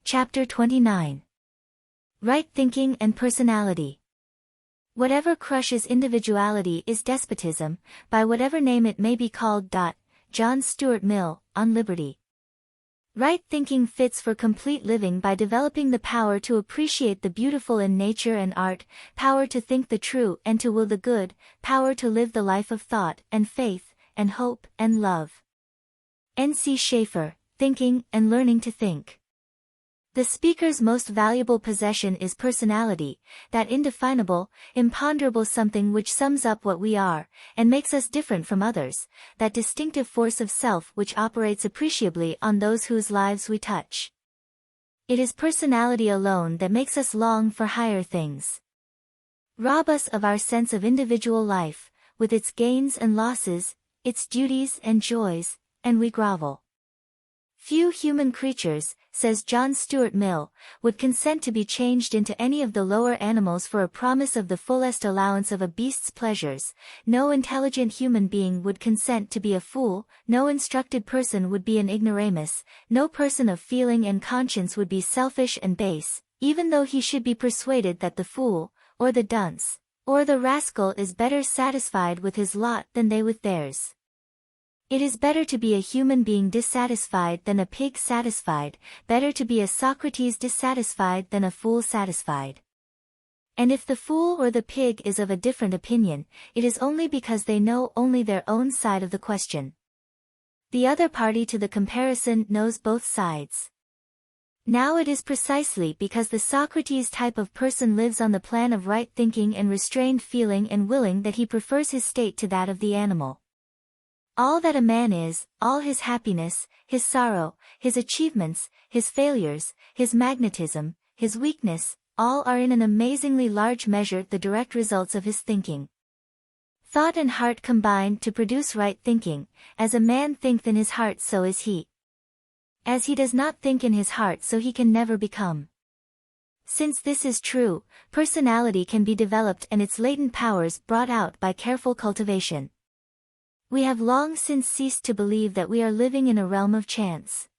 Chapter 29. Right Thinking and Personality. Whatever crushes individuality is despotism, by whatever name it may be called. John Stuart Mill, on Liberty. Right thinking fits for complete living by developing the power to appreciate the beautiful in nature and art, power to think the true and to will the good, power to live the life of thought and faith, and hope and love. N.C. Schaeffer, Thinking and Learning to Think. The speaker's most valuable possession is personality, that indefinable, imponderable something which sums up what we are, and makes us different from others, that distinctive force of self which operates appreciably on those whose lives we touch. It is personality alone that makes us long for higher things. Rob us of our sense of individual life, with its gains and losses, its duties and joys, and we grovel. Few human creatures, says John Stuart Mill, would consent to be changed into any of the lower animals for a promise of the fullest allowance of a beast's pleasures. No intelligent human being would consent to be a fool, no instructed person would be an ignoramus, no person of feeling and conscience would be selfish and base, even though he should be persuaded that the fool, or the dunce, or the rascal is better satisfied with his lot than they with theirs. It is better to be a human being dissatisfied than a pig satisfied, better to be a Socrates dissatisfied than a fool satisfied. And if the fool or the pig is of a different opinion, it is only because they know only their own side of the question. The other party to the comparison knows both sides. Now it is precisely because the Socrates type of person lives on the plan of right thinking and restrained feeling and willing that he prefers his state to that of the animal. All that a man is, all his happiness, his sorrow, his achievements, his failures, his magnetism, his weakness, all are in an amazingly large measure the direct results of his thinking. Thought and heart combine to produce right thinking. As a man thinketh in his heart, so is he. As he does not think in his heart, so he can never become. Since this is true, personality can be developed and its latent powers brought out by careful cultivation. We have long since ceased to believe that we are living in a realm of chance.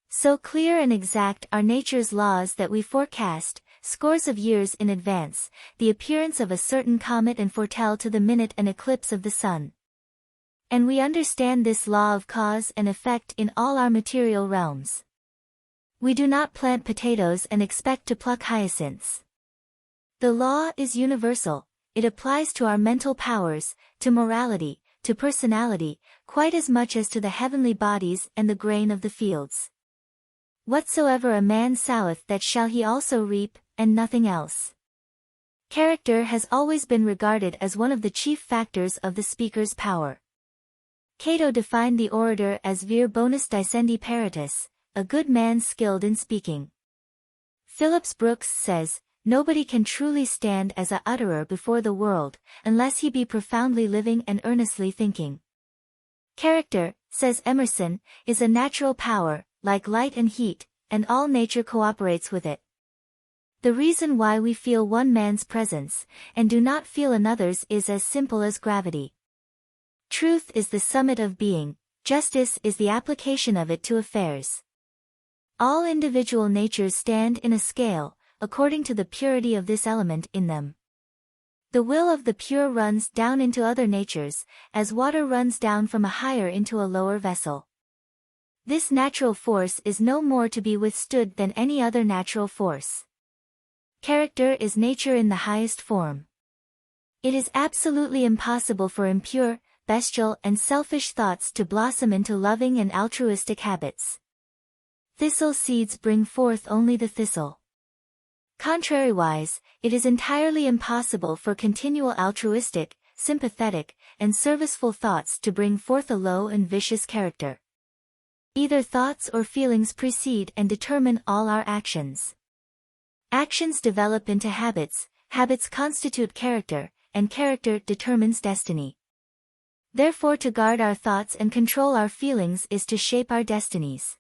So clear and exact are nature's laws that we forecast, scores of years in advance, the appearance of a certain comet and foretell to the minute an eclipse of the sun. And we understand this law of cause and effect in all our material realms. We do not plant potatoes and expect to pluck hyacinths. The law is universal, it applies to our mental powers, to morality, to personality, quite as much as to the heavenly bodies and the grain of the fields. Whatsoever a man soweth that shall he also reap, and nothing else. Character has always been regarded as one of the chief factors of the speaker's power. Cato defined the orator as vir bonus dicendi peritus, a good man skilled in speaking. Phillips Brooks says, nobody can truly stand as a utterer before the world, unless he be profoundly living and earnestly thinking. Character, says Emerson, is a natural power, like light and heat, and all nature cooperates with it. The reason why we feel one man's presence, and do not feel another's is as simple as gravity. Truth is the summit of being, justice is the application of it to affairs. All individual natures stand in a scale, according to the purity of this element in them. The will of the pure runs down into other natures, as water runs down from a higher into a lower vessel. This natural force is no more to be withstood than any other natural force. Character is nature in the highest form. It is absolutely impossible for impure, bestial and selfish thoughts to blossom into loving and altruistic habits. Thistle seeds bring forth only the thistle. Contrariwise, it is entirely impossible for continual altruistic, sympathetic, and serviceful thoughts to bring forth a low and vicious character. Either thoughts or feelings precede and determine all our actions. Actions develop into habits, habits constitute character, and character determines destiny. Therefore, to guard our thoughts and control our feelings is to shape our destinies.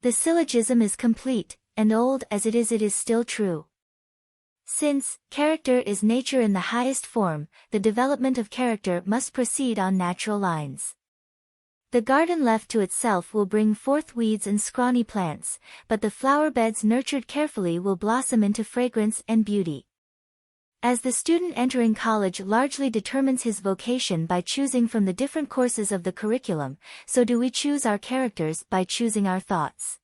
The syllogism is complete, and old as it is still true. Since character is nature in the highest form, the development of character must proceed on natural lines. The garden left to itself will bring forth weeds and scrawny plants, but the flower beds nurtured carefully will blossom into fragrance and beauty. As the student entering college largely determines his vocation by choosing from the different courses of the curriculum, so do we choose our characters by choosing our thoughts.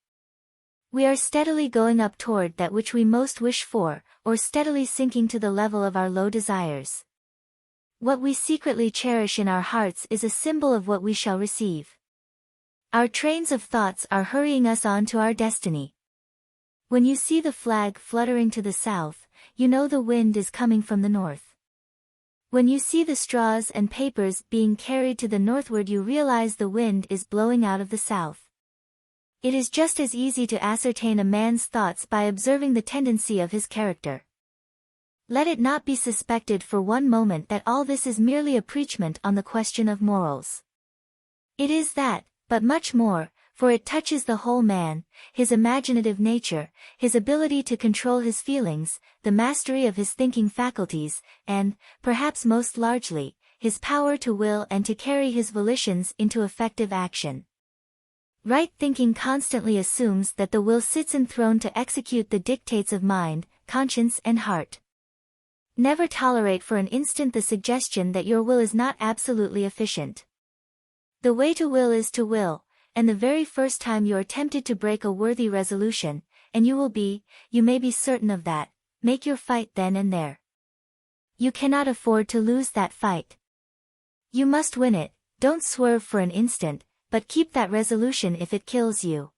We are steadily going up toward that which we most wish for, or steadily sinking to the level of our low desires. What we secretly cherish in our hearts is a symbol of what we shall receive. Our trains of thoughts are hurrying us on to our destiny. When you see the flag fluttering to the south, you know the wind is coming from the north. When you see the straws and papers being carried to the northward, you realize the wind is blowing out of the south. It is just as easy to ascertain a man's thoughts by observing the tendency of his character. Let it not be suspected for one moment that all this is merely a preachment on the question of morals. It is that, but much more, for it touches the whole man, his imaginative nature, his ability to control his feelings, the mastery of his thinking faculties, and, perhaps most largely, his power to will and to carry his volitions into effective action. Right thinking constantly assumes that the will sits enthroned to execute the dictates of mind, conscience and heart. Never tolerate for an instant the suggestion that your will is not absolutely efficient. The way to will is to will, and the very first time you are tempted to break a worthy resolution, and you may be certain of that, make your fight then and there. You cannot afford to lose that fight. You must win it, don't swerve for an instant, but keep that resolution if it kills you.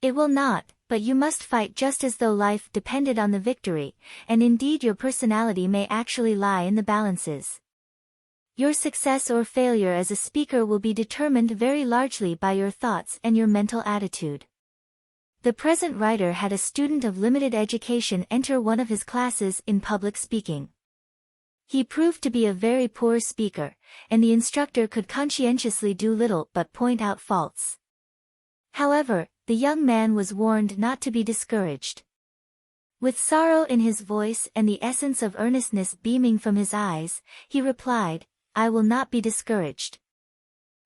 It will not, but you must fight just as though life depended on the victory, and indeed your personality may actually lie in the balances. Your success or failure as a speaker will be determined very largely by your thoughts and your mental attitude. The present writer had a student of limited education enter one of his classes in public speaking. He proved to be a very poor speaker, and the instructor could conscientiously do little but point out faults. However, the young man was warned not to be discouraged. With sorrow in his voice and the essence of earnestness beaming from his eyes, he replied, "I will not be discouraged.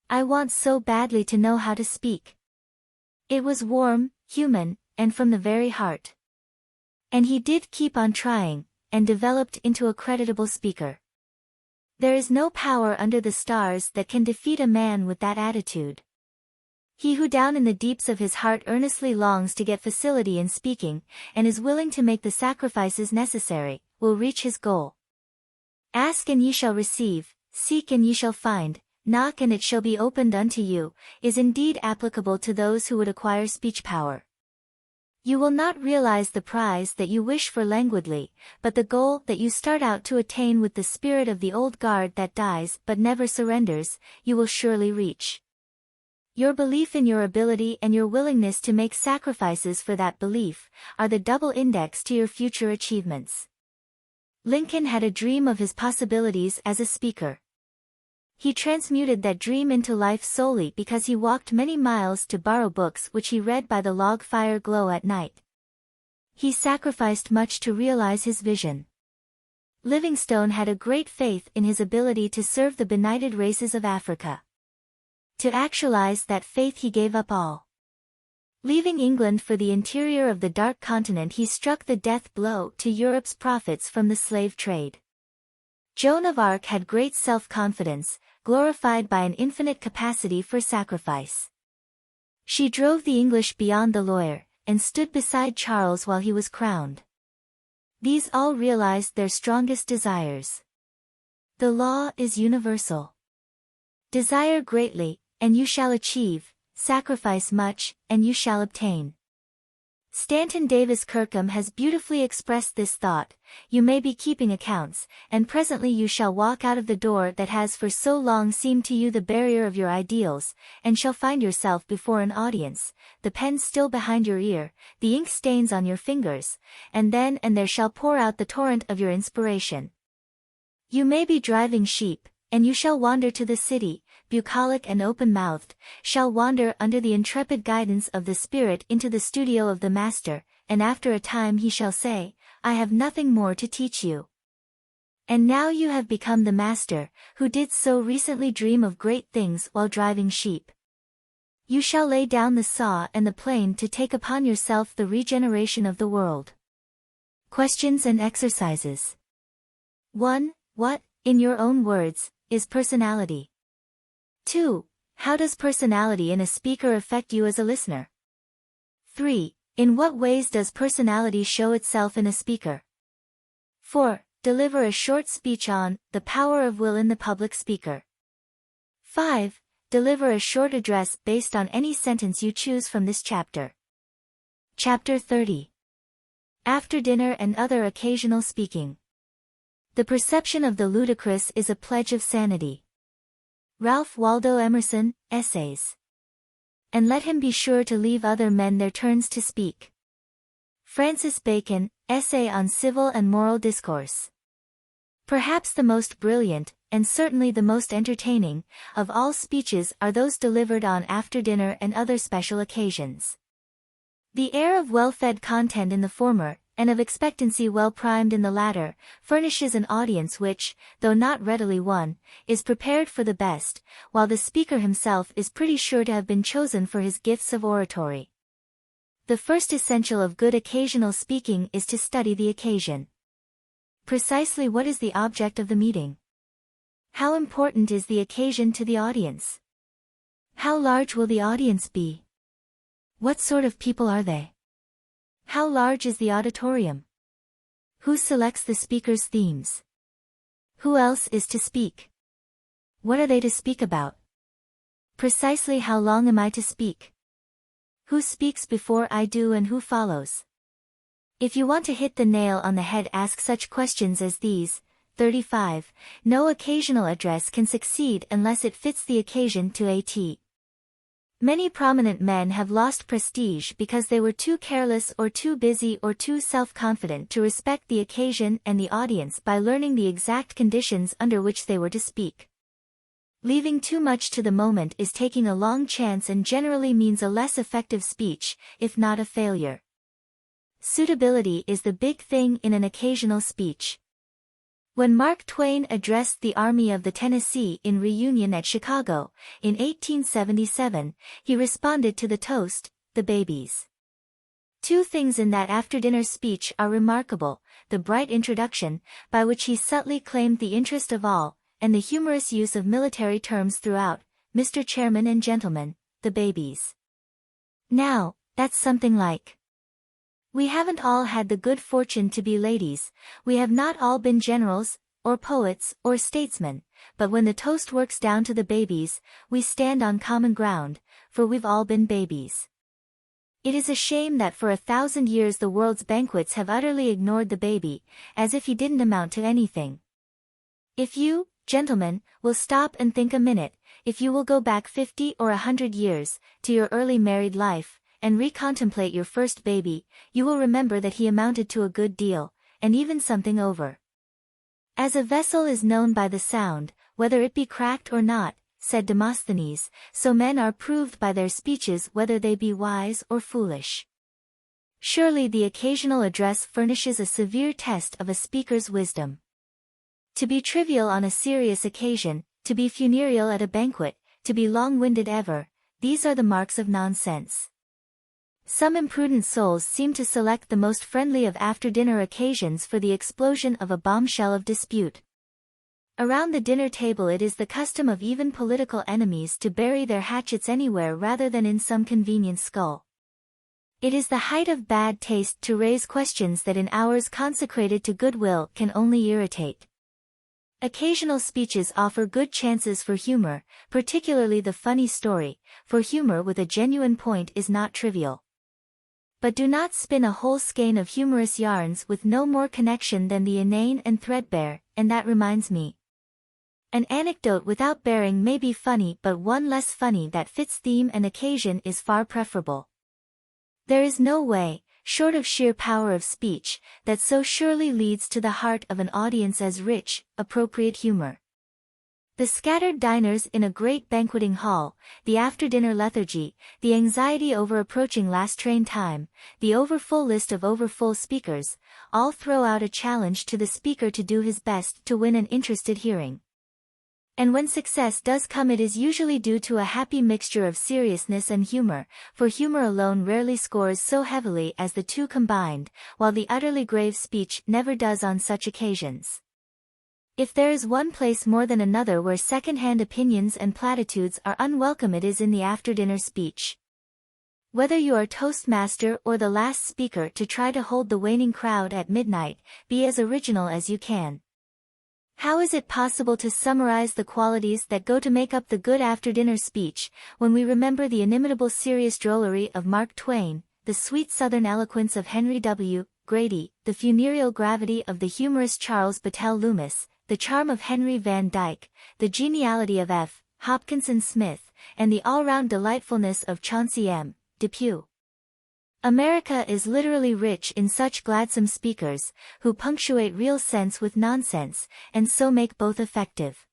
I want so badly to know how to speak." It was warm, human, and from the very heart. And he did keep on trying, and developed into a creditable speaker. There is no power under the stars that can defeat a man with that attitude. He who down in the deeps of his heart earnestly longs to get facility in speaking, and is willing to make the sacrifices necessary, will reach his goal. Ask and ye shall receive, seek and ye shall find, knock and it shall be opened unto you, is indeed applicable to those who would acquire speech power. You will not realize the prize that you wish for languidly, but the goal that you start out to attain with the spirit of the old guard that dies but never surrenders, you will surely reach. Your belief in your ability and your willingness to make sacrifices for that belief, are the double index to your future achievements. Lincoln had a dream of his possibilities as a speaker. He transmuted that dream into life solely because he walked many miles to borrow books which he read by the log fire glow at night. He sacrificed much to realize his vision. Livingstone had a great faith in his ability to serve the benighted races of Africa. To actualize that faith he gave up all. Leaving England for the interior of the dark continent, he struck the death blow to Europe's profits from the slave trade. Joan of Arc had great self-confidence, glorified by an infinite capacity for sacrifice. She drove the English beyond the Loire, and stood beside Charles while he was crowned. These all realized their strongest desires. The law is universal. Desire greatly, and you shall achieve, sacrifice much, and you shall obtain. Stanton Davis Kirkham has beautifully expressed this thought: you may be keeping accounts, and presently you shall walk out of the door that has for so long seemed to you the barrier of your ideals, and shall find yourself before an audience, the pen still behind your ear, the ink stains on your fingers, and then and there shall pour out the torrent of your inspiration. You may be driving sheep, and you shall wander to the city, bucolic and open-mouthed, shall wander under the intrepid guidance of the Spirit into the studio of the Master, and after a time he shall say, "I have nothing more to teach you." And now you have become the master, who did so recently dream of great things while driving sheep. You shall lay down the saw and the plane to take upon yourself the regeneration of the world. Questions and exercises. 1. What, in your own words, is personality? 2. How does personality in a speaker affect you as a listener? 3. In what ways does personality show itself in a speaker? 4. Deliver a short speech on the power of will in the public speaker. 5. Deliver a short address based on any sentence you choose from this chapter. Chapter 30. After dinner and other occasional speaking. The perception of the ludicrous is a pledge of sanity. Ralph Waldo Emerson, Essays. And let him be sure to leave other men their turns to speak. Francis Bacon, Essay on Civil and Moral Discourse. Perhaps the most brilliant, and certainly the most entertaining, of all speeches are those delivered on after dinner and other special occasions. The air of well-fed content in the former, and of expectancy well-primed in the latter, furnishes an audience which, though not readily won, is prepared for the best, while the speaker himself is pretty sure to have been chosen for his gifts of oratory. The first essential of good occasional speaking is to study the occasion. Precisely what is the object of the meeting? How important is the occasion to the audience? How large will the audience be? What sort of people are they? How large is the auditorium? Who selects the speaker's themes? Who else is to speak? What are they to speak about? Precisely how long am I to speak? Who speaks before I do and who follows? If you want to hit the nail on the head, ask such questions as these. 35. No occasional address can succeed unless it fits the occasion to a T. Many prominent men have lost prestige because they were too careless or too busy or too self-confident to respect the occasion and the audience by learning the exact conditions under which they were to speak. Leaving too much to the moment is taking a long chance and generally means a less effective speech, if not a failure. Suitability is the big thing in an occasional speech. When Mark Twain addressed the Army of the Tennessee in reunion at Chicago, in 1877, he responded to the toast, "The Babies." Two things in that after-dinner speech are remarkable: the bright introduction, by which he subtly claimed the interest of all, and the humorous use of military terms throughout, "Mr. Chairman and Gentlemen, the babies." Now, that's something like. We haven't all had the good fortune to be ladies, we have not all been generals, or poets, or statesmen, but when the toast works down to the babies, we stand on common ground, for we've all been babies. It is a shame that for 1,000 years the world's banquets have utterly ignored the baby, as if he didn't amount to anything. If you, gentlemen, will stop and think a minute, if you will go back 50 or 100 years, to your early married life, and recontemplate your first baby, you will remember that he amounted to a good deal, and even something over. As a vessel is known by the sound, whether it be cracked or not, said Demosthenes, so men are proved by their speeches whether they be wise or foolish. Surely the occasional address furnishes a severe test of a speaker's wisdom. To be trivial on a serious occasion, to be funereal at a banquet, to be long-winded ever, these are the marks of nonsense. Some imprudent souls seem to select the most friendly of after-dinner occasions for the explosion of a bombshell of dispute. Around the dinner table it is the custom of even political enemies to bury their hatchets anywhere rather than in some convenient skull. It is the height of bad taste to raise questions that in hours consecrated to goodwill can only irritate. Occasional speeches offer good chances for humor, particularly the funny story, for humor with a genuine point is not trivial. But do not spin a whole skein of humorous yarns with no more connection than the inane and threadbare, and that reminds me. An anecdote without bearing may be funny, but one less funny that fits theme and occasion is far preferable. There is no way, short of sheer power of speech, that so surely leads to the heart of an audience as rich, appropriate humor. The scattered diners in a great banqueting hall, the after-dinner lethargy, the anxiety over approaching last train time, the overfull list of overfull speakers, all throw out a challenge to the speaker to do his best to win an interested hearing. And when success does come, it is usually due to a happy mixture of seriousness and humor, for humor alone rarely scores so heavily as the two combined, while the utterly grave speech never does on such occasions. If there is one place more than another where second-hand opinions and platitudes are unwelcome, it is in the after-dinner speech. Whether you are toastmaster or the last speaker to try to hold the waning crowd at midnight, be as original as you can. How is it possible to summarize the qualities that go to make up the good after-dinner speech, when we remember the inimitable serious drollery of Mark Twain, the sweet southern eloquence of Henry W. Grady, the funereal gravity of the humorous Charles Battelle Loomis, the charm of Henry Van Dyke, the geniality of F. Hopkinson Smith, and the all-round delightfulness of Chauncey M. Depew? America is literally rich in such gladsome speakers, who punctuate real sense with nonsense, and so make both effective.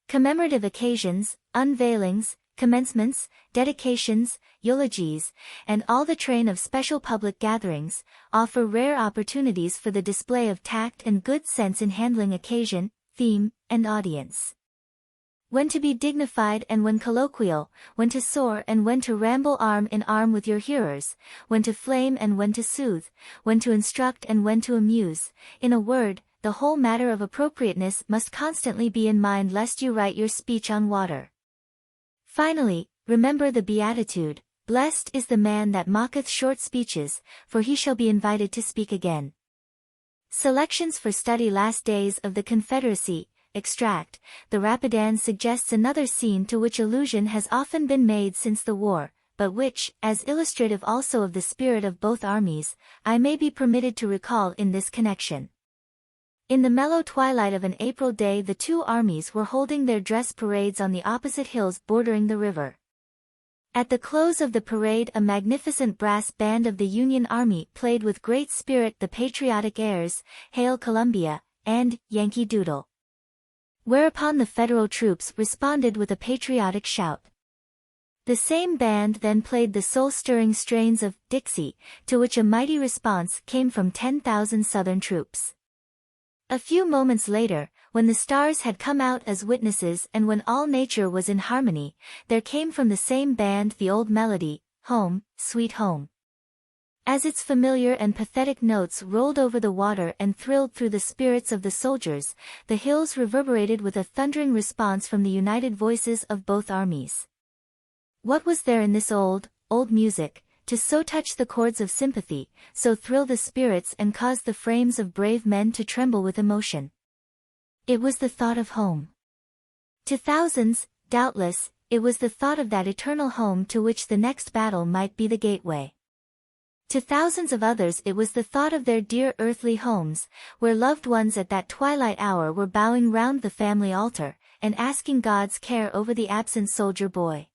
Commemorative occasions, unveilings, commencements, dedications, eulogies, and all the train of special public gatherings, offer rare opportunities for the display of tact and good sense in handling occasion, theme, and audience. When to be dignified and when colloquial, when to soar and when to ramble arm in arm with your hearers, when to flame and when to soothe, when to instruct and when to amuse, in a word, the whole matter of appropriateness must constantly be in mind lest you write your speech on water. Finally, remember the beatitude, "Blessed is the man that mocketh short speeches, for he shall be invited to speak again." Selections for study. Last Days of the Confederacy, extract. The Rapidan suggests another scene to which allusion has often been made since the war, but which, as illustrative also of the spirit of both armies, I may be permitted to recall in this connection. In the mellow twilight of an April day, the two armies were holding their dress parades on the opposite hills bordering the river. At the close of the parade, a magnificent brass band of the Union Army played with great spirit the patriotic airs, "Hail Columbia," and "Yankee Doodle." Whereupon the Federal troops responded with a patriotic shout. The same band then played the soul-stirring strains of "Dixie," to which a mighty response came from 10,000 Southern troops. A few moments later, when the stars had come out as witnesses and when all nature was in harmony, there came from the same band the old melody, "Home, Sweet Home." As its familiar and pathetic notes rolled over the water and thrilled through the spirits of the soldiers, the hills reverberated with a thundering response from the united voices of both armies. What was there in this old music, to so touch the chords of sympathy, so thrill the spirits and cause the frames of brave men to tremble with emotion? It was the thought of home. To thousands, doubtless, it was the thought of that eternal home to which the next battle might be the gateway. To thousands of others it was the thought of their dear earthly homes, where loved ones at that twilight hour were bowing round the family altar, and asking God's care over the absent soldier boy.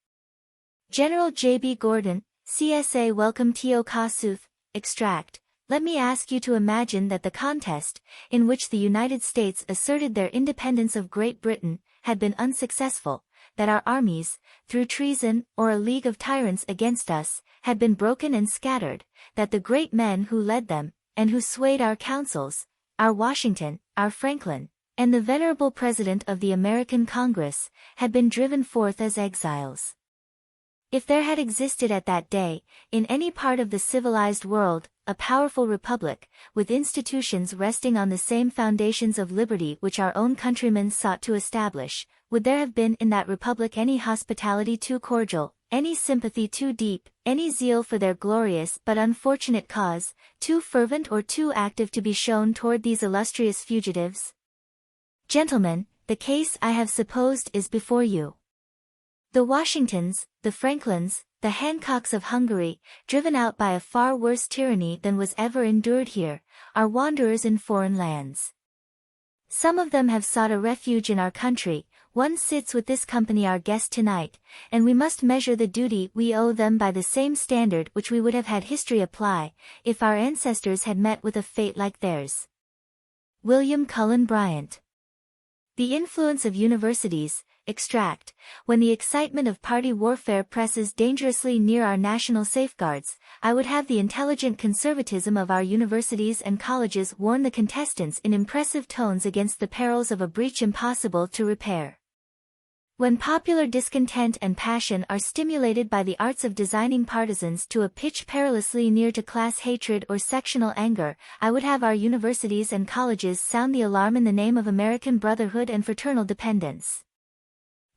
General J.B. Gordon, CSA Welcome to Kasuth, extract. Let me ask you to imagine that the contest, in which the United States asserted their independence of Great Britain, had been unsuccessful, that our armies, through treason or a league of tyrants against us, had been broken and scattered, that the great men who led them, and who swayed our councils, our Washington, our Franklin, and the venerable President of the American Congress, had been driven forth as exiles. If there had existed at that day, in any part of the civilized world, a powerful republic, with institutions resting on the same foundations of liberty which our own countrymen sought to establish, would there have been in that republic any hospitality too cordial, any sympathy too deep, any zeal for their glorious but unfortunate cause, too fervent or too active to be shown toward these illustrious fugitives? Gentlemen, the case I have supposed is before you. The Washingtons, the Franklins, the Hancocks of Hungary, driven out by a far worse tyranny than was ever endured here, are wanderers in foreign lands. Some of them have sought a refuge in our country. One sits with this company our guest tonight, and we must measure the duty we owe them by the same standard which we would have had history apply, if our ancestors had met with a fate like theirs. William Cullen Bryant. The influence of universities. Extract. When the excitement of party warfare presses dangerously near our national safeguards, I would have the intelligent conservatism of our universities and colleges warn the contestants in impressive tones against the perils of a breach impossible to repair. When popular discontent and passion are stimulated by the arts of designing partisans to a pitch perilously near to class hatred or sectional anger, I would have our universities and colleges sound the alarm in the name of American brotherhood and fraternal dependence.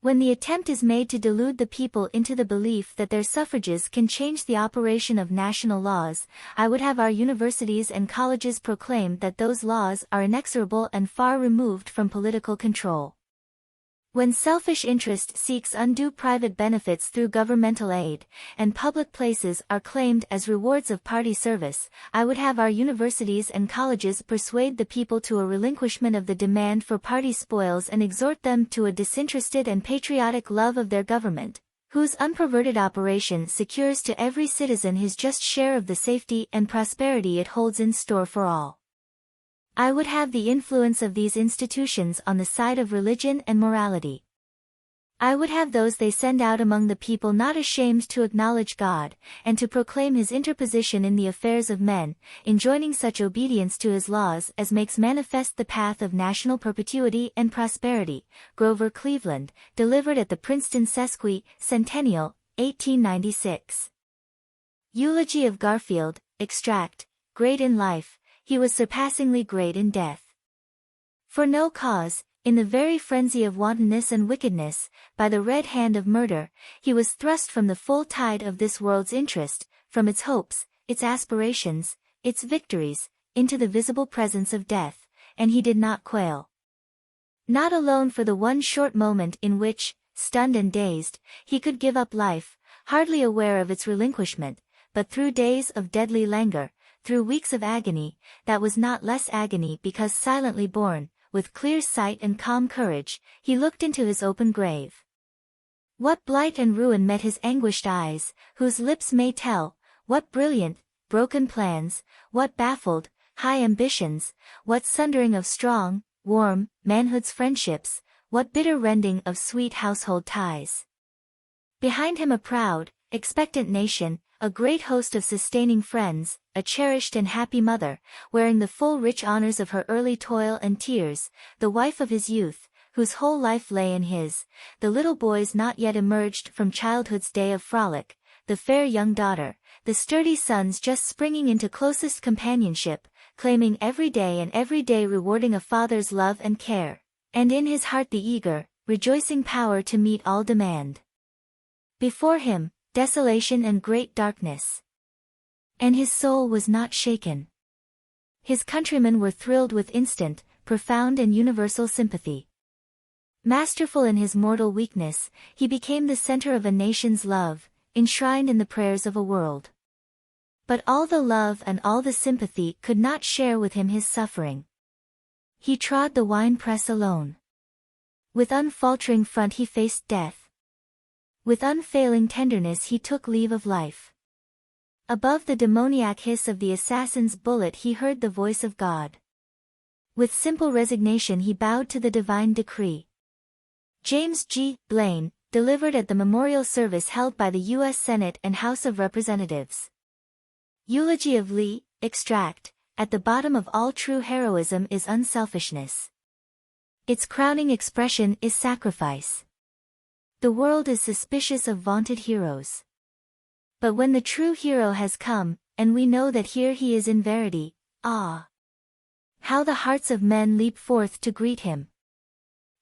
When the attempt is made to delude the people into the belief that their suffrages can change the operation of national laws, I would have our universities and colleges proclaim that those laws are inexorable and far removed from political control. When selfish interest seeks undue private benefits through governmental aid, and public places are claimed as rewards of party service, I would have our universities and colleges persuade the people to a relinquishment of the demand for party spoils and exhort them to a disinterested and patriotic love of their government, whose unperverted operation secures to every citizen his just share of the safety and prosperity it holds in store for all. I would have the influence of these institutions on the side of religion and morality. I would have those they send out among the people not ashamed to acknowledge God, and to proclaim his interposition in the affairs of men, enjoining such obedience to his laws as makes manifest the path of national perpetuity and prosperity. Grover Cleveland, delivered at the Princeton Sesquicentennial, 1896. Eulogy of Garfield. Extract. Great in life, he was surpassingly great in death. For no cause, in the very frenzy of wantonness and wickedness, by the red hand of murder, he was thrust from the full tide of this world's interest, from its hopes, its aspirations, its victories, into the visible presence of death, and he did not quail. Not alone for the one short moment in which, stunned and dazed, he could give up life, hardly aware of its relinquishment, but through days of deadly languor, through weeks of agony, that was not less agony because silently borne, with clear sight and calm courage, he looked into his open grave. What blight and ruin met his anguished eyes, whose lips may tell, what brilliant, broken plans, what baffled, high ambitions, what sundering of strong, warm, manhood's friendships, what bitter rending of sweet household ties. Behind him a proud, expectant nation, a great host of sustaining friends, a cherished and happy mother, wearing the full rich honors of her early toil and tears, the wife of his youth, whose whole life lay in his, the little boys not yet emerged from childhood's day of frolic, the fair young daughter, the sturdy sons just springing into closest companionship, claiming every day and every day rewarding a father's love and care, and in his heart the eager, rejoicing power to meet all demand. Before him, desolation and great darkness. And his soul was not shaken. His countrymen were thrilled with instant, profound and universal sympathy. Masterful in his mortal weakness, he became the center of a nation's love, enshrined in the prayers of a world. But all the love and all the sympathy could not share with him his suffering. He trod the winepress alone. With unfaltering front he faced death. With unfailing tenderness he took leave of life. Above the demoniac hiss of the assassin's bullet he heard the voice of God. With simple resignation he bowed to the divine decree. James G. Blaine, delivered at the memorial service held by the U.S. Senate and House of Representatives. Eulogy of Lee. Extract. At the bottom of all true heroism is unselfishness. Its crowning expression is sacrifice. The world is suspicious of vaunted heroes. But when the true hero has come, and we know that here he is in verity, ah! How the hearts of men leap forth to greet him!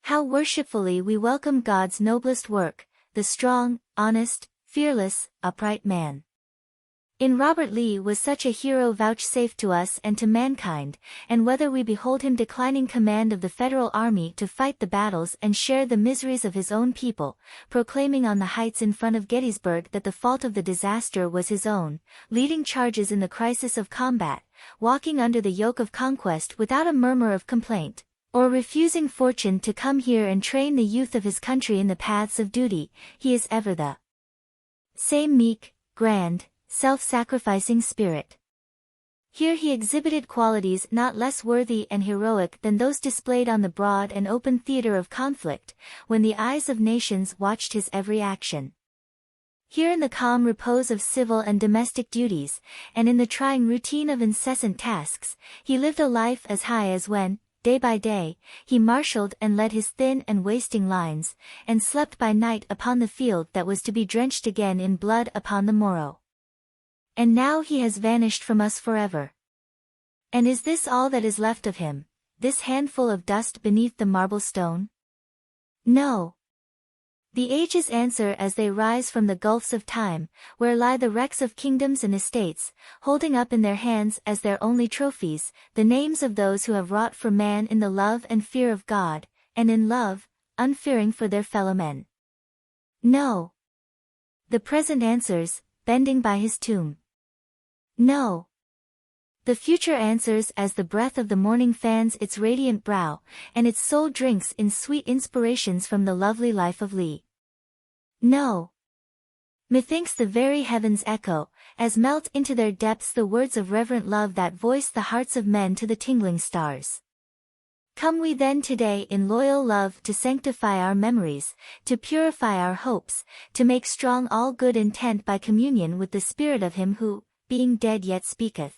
How worshipfully we welcome God's noblest work, the strong, honest, fearless, upright man. In Robert Lee was such a hero vouchsafed to us and to mankind, and whether we behold him declining command of the Federal Army to fight the battles and share the miseries of his own people, proclaiming on the heights in front of Gettysburg that the fault of the disaster was his own, leading charges in the crisis of combat, walking under the yoke of conquest without a murmur of complaint, or refusing fortune to come here and train the youth of his country in the paths of duty, he is ever the same meek, grand, self-sacrificing spirit. Here he exhibited qualities not less worthy and heroic than those displayed on the broad and open theater of conflict, when the eyes of nations watched his every action. Here in the calm repose of civil and domestic duties, and in the trying routine of incessant tasks, he lived a life as high as when, day by day, he marshaled and led his thin and wasting lines, and slept by night upon the field that was to be drenched again in blood upon the morrow. And now he has vanished from us forever. And is this all that is left of him, this handful of dust beneath the marble stone? No. The ages answer as they rise from the gulfs of time, where lie the wrecks of kingdoms and estates, holding up in their hands as their only trophies, the names of those who have wrought for man in the love and fear of God, and in love, unfearing for their fellow men. No. The present answers, bending by his tomb. No. The future answers as the breath of the morning fans its radiant brow, and its soul drinks in sweet inspirations from the lovely life of Lee. No. Methinks the very heavens echo, as melt into their depths the words of reverent love that voice the hearts of men to the tingling stars. Come we then today in loyal love to sanctify our memories, to purify our hopes, to make strong all good intent by communion with the spirit of him who, being dead yet speaketh.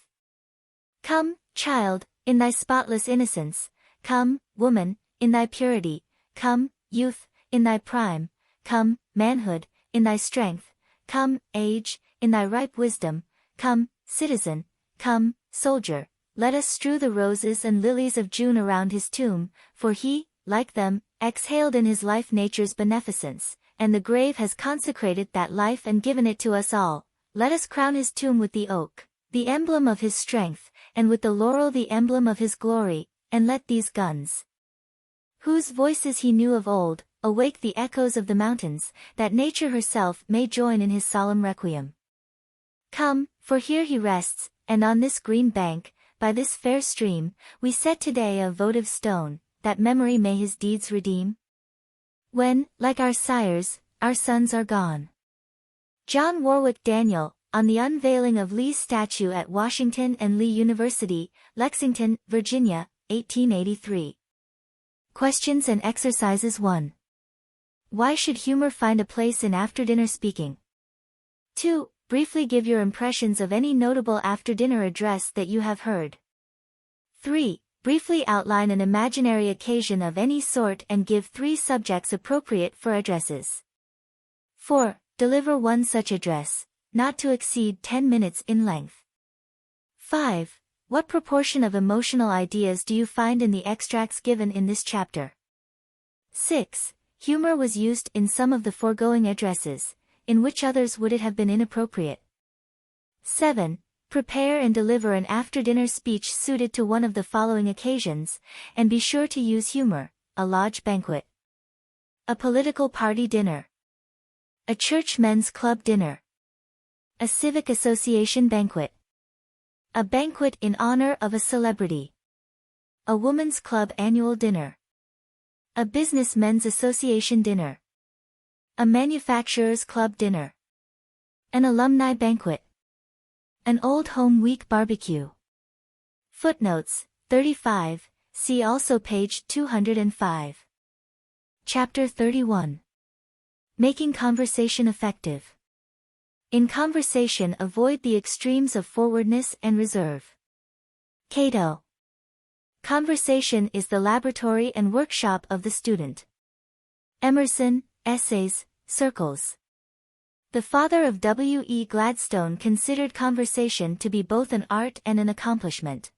Come, child, in thy spotless innocence, come, woman, in thy purity, come, youth, in thy prime, come, manhood, in thy strength, come, age, in thy ripe wisdom, come, citizen, come, soldier, let us strew the roses and lilies of June around his tomb, for he, like them, exhaled in his life nature's beneficence, and the grave has consecrated that life and given it to us all. Let us crown his tomb with the oak, the emblem of his strength, and with the laurel the emblem of his glory, and let these guns, whose voices he knew of old, awake the echoes of the mountains, that nature herself may join in his solemn requiem. Come, for here he rests, and on this green bank, by this fair stream, we set today a votive stone, that memory may his deeds redeem. When, like our sires, our sons are gone. John Warwick Daniel, on the unveiling of Lee's statue at Washington and Lee University, Lexington, Virginia, 1883. Questions and exercises 1. Why should humor find a place in after-dinner speaking? 2. Briefly give your impressions of any notable after-dinner address that you have heard. 3. Briefly outline an imaginary occasion of any sort and give 3 subjects appropriate for addresses. 4. Deliver one such address, not to exceed 10 minutes in length. 5. What proportion of emotional ideas do you find in the extracts given in this chapter? 6. Humor was used in some of the foregoing addresses, in which others would it have been inappropriate? 7. Prepare and deliver an after-dinner speech suited to one of the following occasions, and be sure to use humor: a lodge banquet, a political party dinner, a church men's club dinner, a civic association banquet, a banquet in honor of a celebrity, a woman's club annual dinner, a business men's association dinner, a manufacturer's club dinner, an alumni banquet, an old home week barbecue. Footnotes, 35, see also page 205. Chapter 31. Making conversation effective. In conversation, avoid the extremes of forwardness and reserve. Cato. Conversation is the laboratory and workshop of the student. Emerson, Essays, Circles. The father of W. E. Gladstone considered conversation to be both an art and an accomplishment.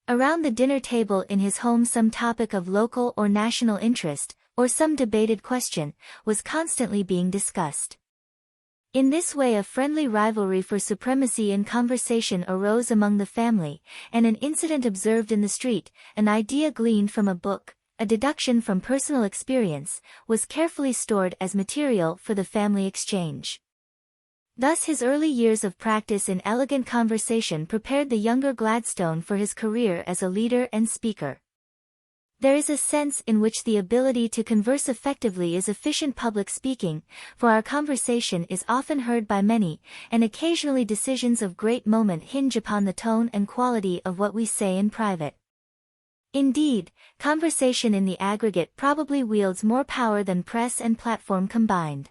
Around the dinner table in his home some topic of local or national interest, or some debated question, was constantly being discussed. In this way a friendly rivalry for supremacy in conversation arose among the family, and an incident observed in the street, an idea gleaned from a book, a deduction from personal experience, was carefully stored as material for the family exchange. Thus his early years of practice in elegant conversation prepared the younger Gladstone for his career as a leader and speaker. There is a sense in which the ability to converse effectively is efficient public speaking, for our conversation is often heard by many, and occasionally decisions of great moment hinge upon the tone and quality of what we say in private. Indeed, conversation in the aggregate probably wields more power than press and platform combined.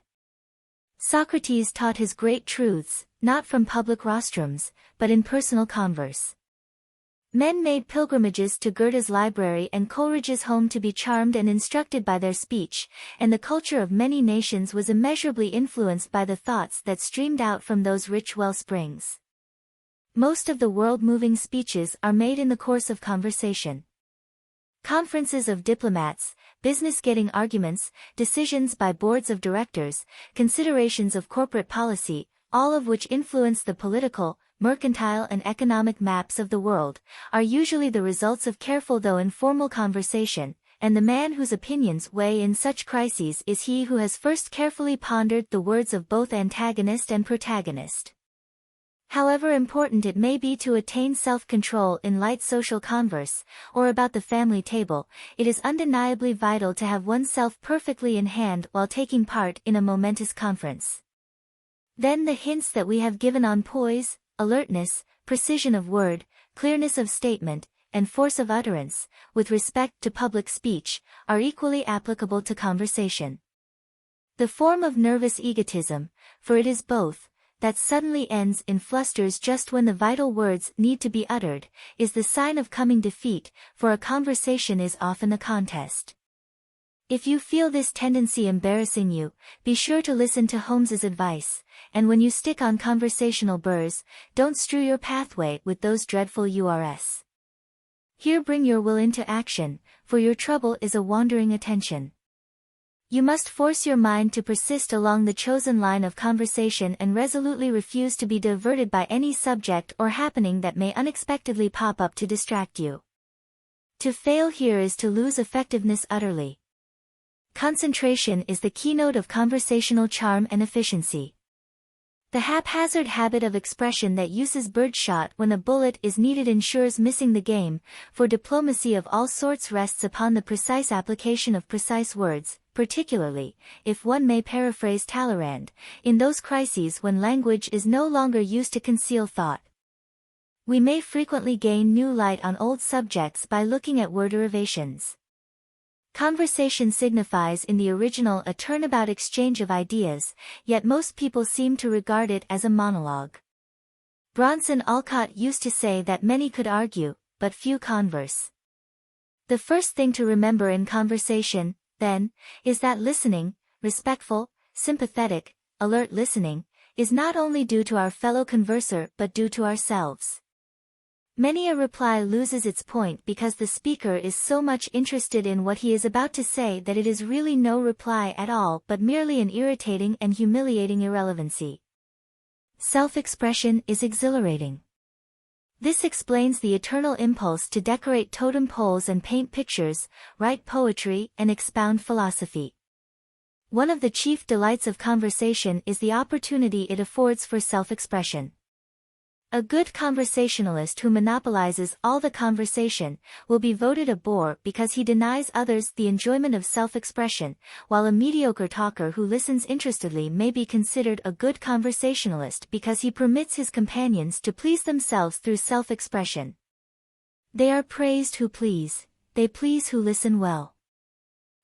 Socrates taught his great truths, not from public rostrums, but in personal converse. Men made pilgrimages to Goethe's library and Coleridge's home to be charmed and instructed by their speech, and the culture of many nations was immeasurably influenced by the thoughts that streamed out from those rich well springs. Most of the world-moving speeches are made in the course of conversation. Conferences of diplomats, business-getting arguments, decisions by boards of directors, considerations of corporate policy, all of which influence the political, mercantile and economic maps of the world, are usually the results of careful though informal conversation, and the man whose opinions weigh in such crises is he who has first carefully pondered the words of both antagonist and protagonist. However important it may be to attain self-control in light social converse, or about the family table, it is undeniably vital to have oneself perfectly in hand while taking part in a momentous conference. Then the hints that we have given on poise, alertness, precision of word, clearness of statement, and force of utterance, with respect to public speech, are equally applicable to conversation. The form of nervous egotism, for it is both, that suddenly ends in flusters just when the vital words need to be uttered, is the sign of coming defeat, for a conversation is often a contest. If you feel this tendency embarrassing you, be sure to listen to Holmes's advice, and when you stick on conversational burrs, don't strew your pathway with those dreadful URS. Here bring your will into action, for your trouble is a wandering attention. You must force your mind to persist along the chosen line of conversation and resolutely refuse to be diverted by any subject or happening that may unexpectedly pop up to distract you. To fail here is to lose effectiveness utterly. Concentration is the keynote of conversational charm and efficiency. The haphazard habit of expression that uses birdshot when a bullet is needed ensures missing the game, for diplomacy of all sorts rests upon the precise application of precise words, particularly, if one may paraphrase Talleyrand, in those crises when language is no longer used to conceal thought. We may frequently gain new light on old subjects by looking at word derivations. Conversation signifies in the original a turnabout exchange of ideas, yet most people seem to regard it as a monologue. Bronson Alcott used to say that many could argue, but few converse. The first thing to remember in conversation, then, is that listening, respectful, sympathetic, alert listening, is not only due to our fellow converser but due to ourselves. Many a reply loses its point because the speaker is so much interested in what he is about to say that it is really no reply at all but merely an irritating and humiliating irrelevancy. Self-expression is exhilarating. This explains the eternal impulse to decorate totem poles and paint pictures, write poetry and expound philosophy. One of the chief delights of conversation is the opportunity it affords for self-expression. A good conversationalist who monopolizes all the conversation will be voted a bore because he denies others the enjoyment of self-expression, while a mediocre talker who listens interestedly may be considered a good conversationalist because he permits his companions to please themselves through self-expression. They are praised who please, they please who listen well.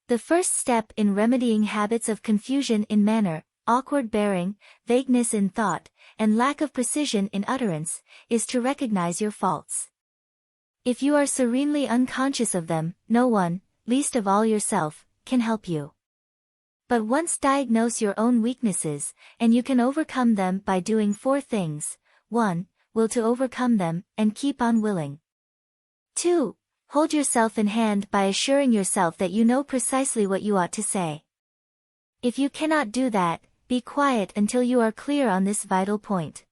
The first step in remedying habits of confusion in manner, awkward bearing, vagueness in thought, and lack of precision in utterance, is to recognize your faults. If you are serenely unconscious of them, no one, least of all yourself, can help you. But once diagnose your own weaknesses, and you can overcome them by doing 4 things. 1. Will to overcome them, and keep on willing. 2. Hold yourself in hand by assuring yourself that you know precisely what you ought to say. If you cannot do that, be quiet until you are clear on this vital point.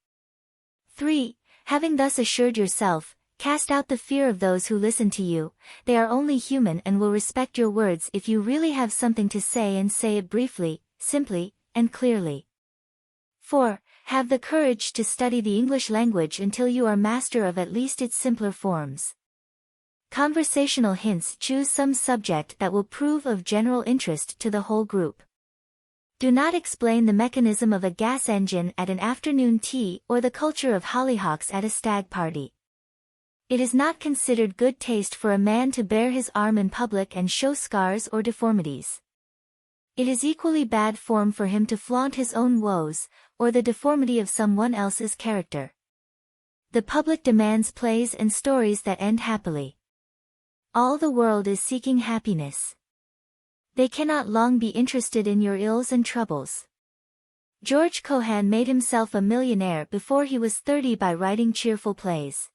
3. Having thus assured yourself, cast out the fear of those who listen to you. They are only human and will respect your words if you really have something to say and say it briefly, simply, and clearly. 4. Have the courage to study the English language until you are master of at least its simpler forms. Conversational hints: choose some subject that will prove of general interest to the whole group. Do not explain the mechanism of a gas engine at an afternoon tea or the culture of hollyhocks at a stag party. It is not considered good taste for a man to bare his arm in public and show scars or deformities. It is equally bad form for him to flaunt his own woes, or the deformity of someone else's character. The public demands plays and stories that end happily. All the world is seeking happiness. They cannot long be interested in your ills and troubles. George Cohan made himself a millionaire before he was 30 by writing cheerful plays.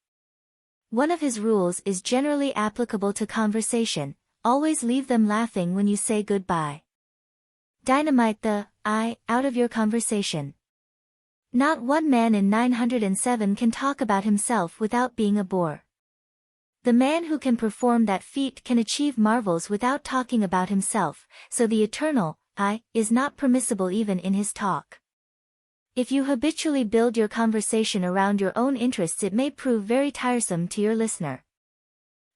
One of his rules is generally applicable to conversation: always leave them laughing when you say goodbye. Dynamite the I out of your conversation. Not one man in 907 can talk about himself without being a bore. The man who can perform that feat can achieve marvels without talking about himself, so the eternal I is not permissible even in his talk. If you habitually build your conversation around your own interests, it may prove very tiresome to your listener.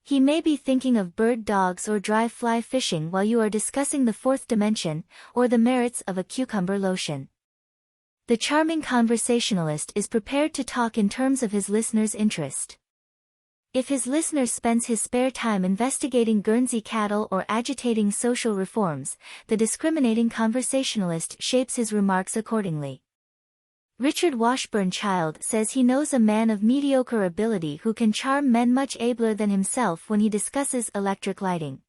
He may be thinking of bird dogs or dry fly fishing while you are discussing the fourth dimension, or the merits of a cucumber lotion. The charming conversationalist is prepared to talk in terms of his listener's interest. If his listener spends his spare time investigating Guernsey cattle or agitating social reforms, the discriminating conversationalist shapes his remarks accordingly. Richard Washburn-Child says he knows a man of mediocre ability who can charm men much abler than himself when he discusses electric lighting.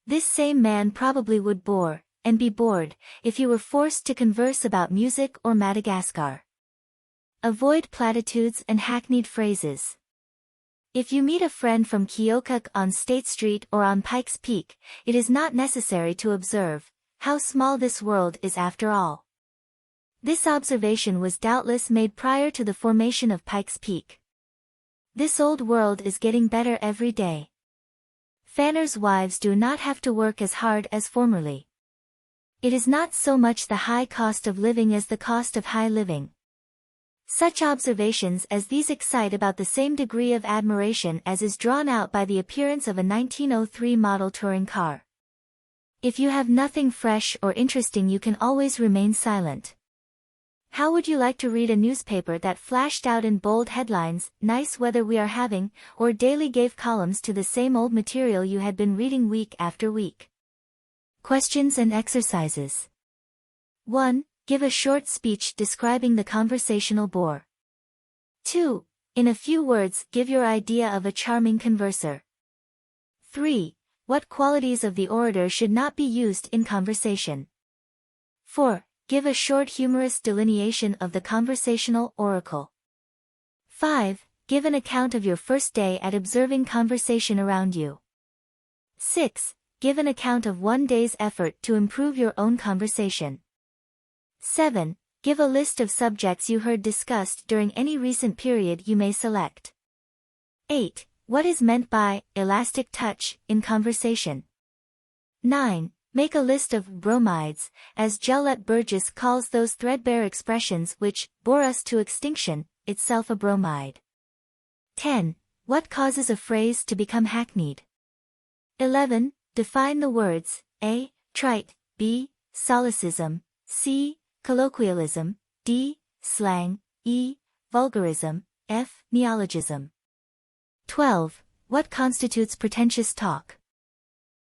This same man probably would bore, and be bored, if he were forced to converse about music or Madagascar. Avoid platitudes and hackneyed phrases. If you meet a friend from Keokuk on State Street or on Pikes Peak, it is not necessary to observe, "How small this world is after all." This observation was doubtless made prior to the formation of Pikes Peak. This old world is getting better every day. Fanners' wives do not have to work as hard as formerly. It is not so much the high cost of living as the cost of high living. Such observations as these excite about the same degree of admiration as is drawn out by the appearance of a 1903 model touring car. If you have nothing fresh or interesting, you can always remain silent. How would you like to read a newspaper that flashed out in bold headlines, "Nice weather we are having," or daily gave columns to the same old material you had been reading week after week? Questions and exercises. 1. Give a short speech describing the conversational bore. 2. In a few words, give your idea of a charming converser. 3. What qualities of the orator should not be used in conversation? 4. Give a short humorous delineation of the conversational oracle. 5. Give an account of your first day at observing conversation around you. 6. Give an account of one day's effort to improve your own conversation. 7. Give a list of subjects you heard discussed during any recent period you may select. 8. What is meant by elastic touch in conversation? 9. Make a list of bromides, as Gellett Burgess calls those threadbare expressions which bore us to extinction, itself a bromide. 10. What causes a phrase to become hackneyed? 11. Define the words A. Trite, B. Solecism, C. Colloquialism, D. Slang, E. Vulgarism, F. Neologism. 12. What constitutes pretentious talk?